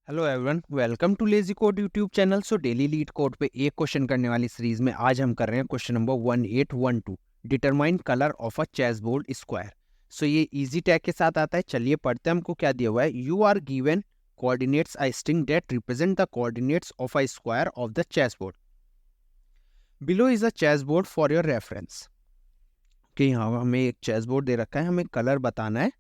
Hello everyone, welcome too lazy code YouTube channel. So daily leet code पे एक question करने वाली series में आज हम कर रहे हैं question number 1812, determine colour of a chess board square. So ये इजी टैग के साथ आता है। चलिए पढ़ते हैं। हमको क्या दिया हुआ है, you are given coordinates a string that represent the coordinates of a square of the chess board. Below is a chess board for your reference. कि यहाँ हमें एक चेस बोर्ड दे रखा है, हमें कलर बताना है।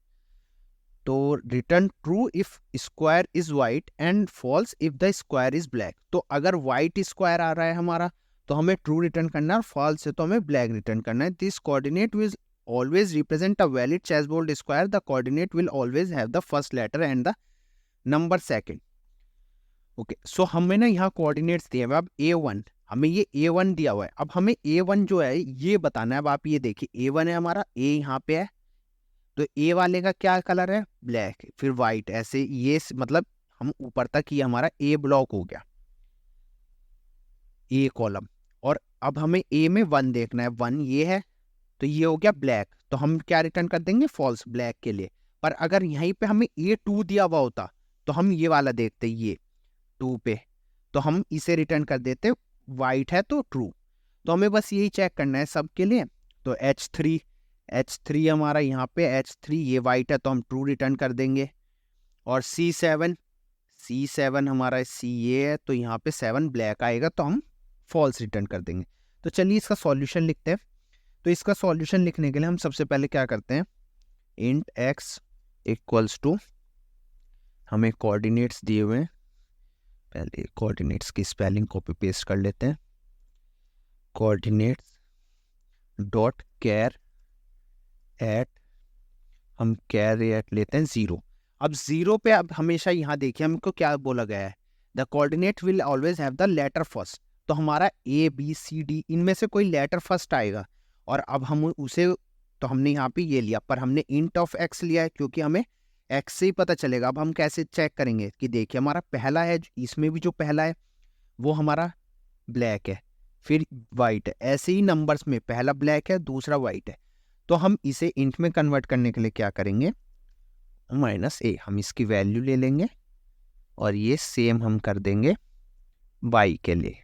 तो return true if square is white and false if the square is black. तो अगर वाइट स्क्वायर आ रहा है हमारा तो हमें ट्रू रिटर्न करना है, और फॉल्स है तो हमें ब्लैक रिटर्न करना है। This coordinate will always represent a valid chess board square. The coordinate will always have the first letter and the number second. Okay, so हमें ना यहाँ कोऑर्डिनेट्स दिए हुए। अब A1 हमें ये A1 दिया हुआ है। अब हमें A1 जो है ये बताना है। अब आप ये देखिए, A1 है हमारा, A यहाँ पे है, तो ए वाले का क्या कलर है, ब्लैक, फिर वाइट, ऐसे ये मतलब हम ऊपर तक ये हमारा ए ब्लॉक हो गया, ए कॉलम। और अब हमें ए में 1 देखना है, 1 ये है, तो ये हो गया ब्लैक। तो हम क्या रिटर्न कर देंगे, फॉल्स ब्लैक के लिए। पर अगर यहीं पे हमें A2 दिया हुआ होता तो हम ये वाला देखते, ये 2 पे, तो हम इसे रिटर्न कर देते, वाइट है तो ट्रू। तो हमें बस यही चेक करना है सबके लिए। तो H3 हमारा यहाँ पे H3 ये वाइट है तो हम ट्रू रिटर्न कर देंगे। और C7 हमारा सी ये है तो यहाँ पे 7 ब्लैक आएगा तो हम फॉल्स रिटर्न कर देंगे। तो चलिए इसका सॉल्यूशन लिखते हैं। तो इसका सॉल्यूशन लिखने के लिए हम सबसे पहले क्या करते हैं, इंट x इक्वल्स टू, हमें कोऑर्डिनेट्स दिए हुए हैं, पहले कोऑर्डिनेट्स की स्पेलिंग कॉपी पेस्ट कर लेते हैं। कोऑर्डिनेट्स डॉट कैर एट, हम कैर एट लेते हैं 0। अब 0 पे अब हमेशा यहाँ देखिए हमको क्या बोला गया है, the coordinate will always have the letter first. तो हमारा A B C D इनमें से कोई लेटर फर्स्ट आएगा। और अब हम उसे, तो हमने यहाँ पे ये लिया, पर हमने इंट ऑफ x लिया है क्योंकि हमें x से ही पता चलेगा। अब हम कैसे चेक करेंगे कि देखिए हमारा पहला है, इसमें भी जो पहला है वो हमारा ब्लैक है, फिर वाइट है, ऐसे ही नंबर्स में पहला ब्लैक है दूसरा वाइट है। तो हम इसे इंट में कन्वर्ट करने के लिए क्या करेंगे, -a, हम इसकी वैल्यू ले लेंगे और ये सेम हम कर देंगे y के लिए।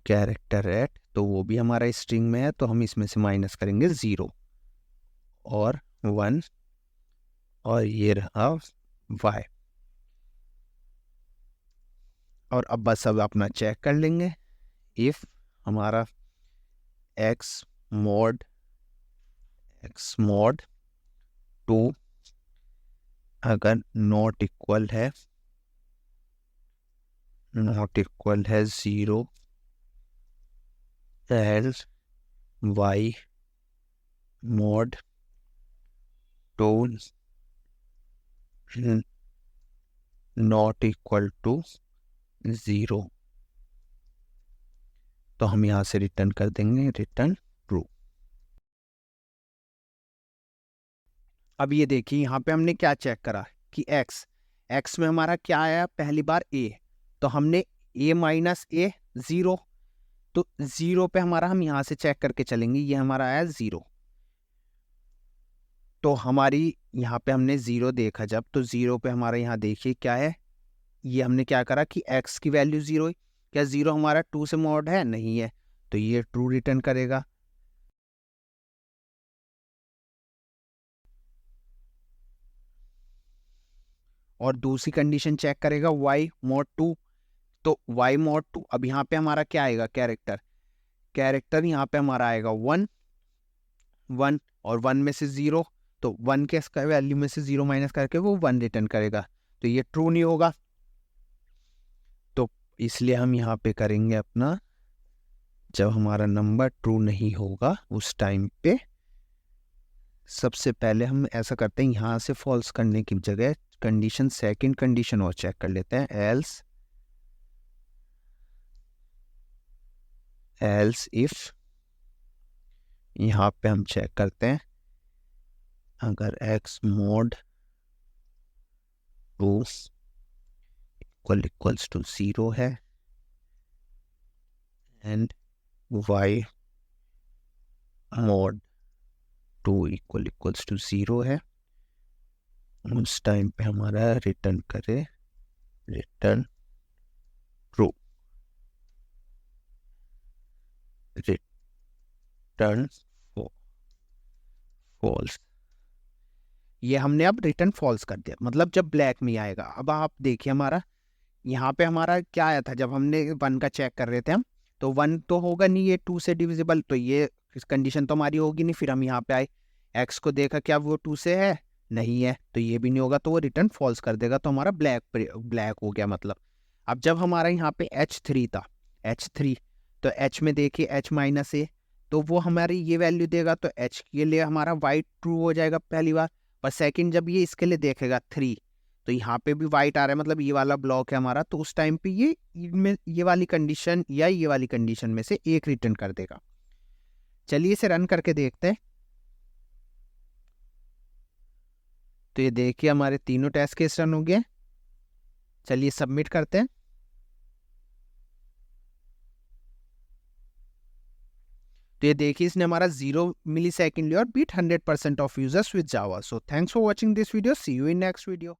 कैरेक्टर एट, तो वो भी हमारा स्ट्रिंग में है तो हम इसमें से माइनस करेंगे 0 और 1, और ये रहा y। और अब बस अब अपना चेक कर लेंगे, इफ हमारा x mod 2 अगर नॉट इक्वल है 0, else y mod 2 not equal to 0, तो हम यहाँ से रिटर्न कर देंगे रिटर्न ट्रू। अब ये देखिए यहाँ पे हमने क्या चेक करा कि x में हमारा क्या आया, पहली बार a, तो हमने a माइनस a 0, तो 0 पे हमारा, हम यहाँ से चेक करके चलेंगे, ये हमारा आया 0। तो हमारी यहाँ पे हमने 0 देखा जब, तो 0 पे हमारा यहाँ देखिए क्या है, ये हमने क्या करा कि x की वैल्यू 0 है। क्या 0 हमारा 2 से मॉड है, नहीं है, तो ये ट्रू रिटर्न करेगा। और दूसरी कंडीशन चेक करेगा y mod 2, तो y mod 2, अब यहाँ पे हमारा क्या आएगा, कैरेक्टर यहाँ पे हमारा आएगा 1 1, और 1 में से 0, तो 1 के वैल्यू में से 0 माइनस करके वो 1 रिटर्न करेगा, तो ये ट्रू नहीं होगा। तो इसलिए हम यहाँ पे करेंगे अपना, जब हमारा नंबर ट्रू नहीं होगा उस टाइम पे सबसे पहले हम ऐसा करते हैं, यहाँ से फॉल्स करने की जगह कंडीशन, सेकंड कंडीशन और चेक कर लेते हैं, एल्स इफ, यहाँ पे हम चेक करते हैं अगर x mod 2 इक्वल्स टू 0 है and y mod 2 equals to 0 है, उस टाइम पे हमारा रिटर्न करे रिटर्न ट्रू, रिटर्न फॉल्स। ये हमने अब रिटर्न फॉल्स कर दिया, मतलब जब ब्लैक में आएगा। अब आप देखिए हमारा यहाँ पे हमारा क्या आया था, जब हमने 1 का चेक कर रहे थे हम, तो 1 तो होगा नहीं, ये 2 से डिविजिबल, तो ये कंडीशन तो हमारी होगी नहीं। फिर हम यहाँ पे आए, एक्स को देखा क्या वो 2 से है, नहीं है, तो ये भी नहीं होगा, तो वो रिटर्न फॉल्स कर देगा, तो हमारा ब्लैक हो गया मतलब। अब जब हमारा यहाँ पे H3 था, H3, तो H में देखिए H माइनस ए, तो वो हमारी ये वैल्यू देगा, तो H के लिए हमारा वाइट ट्रू हो जाएगा पहली बार। पर सेकंड जब ये इसके लिए देखेगा 3, तो यहाँ पे भी वाइट आ रहा है, मतलब ये वाला ब्लॉक है हमारा, तो उस टाइम पे ये इनमें ये वाली कंडीशन या ये वाली कंडीशन में से एक रिटर्न कर देगा। चलिए इसे रन करके देखते हैं। तो ये देखिए हमारे तीनों टेस्ट केस रन हो गए। चलिए सबमिट करते हैं। तो ये देखिए इसने हमारा 0 मिली सेकेंड लिया और beat 100% of users with Java. So thanks for watching this video, see you in next video.